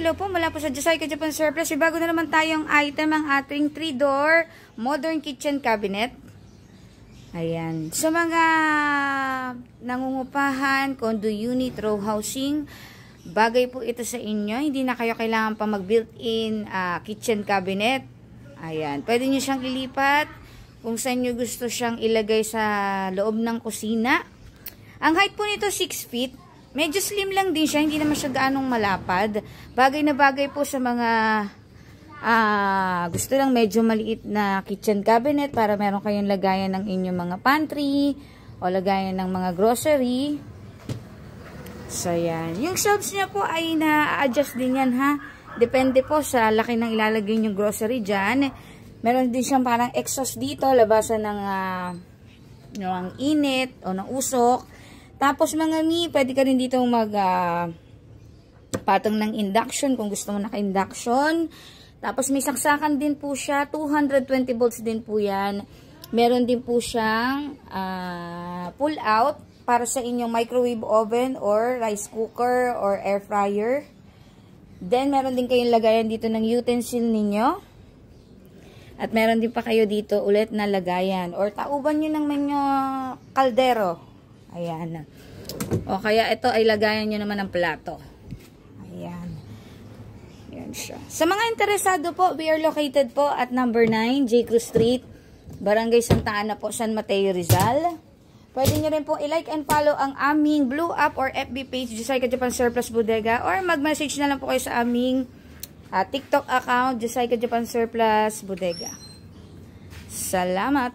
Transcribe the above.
hello po mula po sa Josica Japan Surplus. Bago na naman tayong item ang ating 3-door modern kitchen cabinet. Ayan. Sa mga nangungupahan, condo unit, row housing, bagay po ito sa inyo. Hindi na kayo kailangan pa mag-built-in kitchen cabinet. Ayan. Pwede nyo siyang ilipat kung saan nyo gusto siyang ilagay sa loob ng kusina. Ang height po nito 6 feet. Medyo slim lang din siya, hindi naman siya gaanong malapad. Bagay na bagay po sa mga gusto lang medyo maliit na kitchen cabinet para meron kayong lagayan ng inyong mga pantry o lagayan ng mga grocery. So, yan. Yung shelves niya po ay na-adjust din yan, ha? Depende po sa laki ng ilalagay yung grocery dyan. Meron din siyang parang exhaust dito, labasan ng init o ng usok. Tapos mga pwede ka rin dito patong ng induction kung gusto mo naka-induction. Tapos may saksakan din po siya, 220 volts din po yan. Meron din po siyang pull out para sa inyong microwave oven or rice cooker or air fryer. Then meron din kayong lagayan dito ng utensil ninyo. At meron din pa kayo dito ulit na lagayan or tauban nyo ng mga kaldero. Ayan. O kaya ito ay lagayan nyo naman ng plato. Ayan. Ayan siya. Sa mga interesado po, we are located po at number 9, J. Cruz Street, Barangay Santa Ana po, San Mateo, Rizal. Pwede nyo rin po i-like and follow ang aming Blue App or FB page, Josica Japan Surplus Bodega, or mag-message na lang po kayo sa aming TikTok account, Josica Japan Surplus Bodega. Salamat!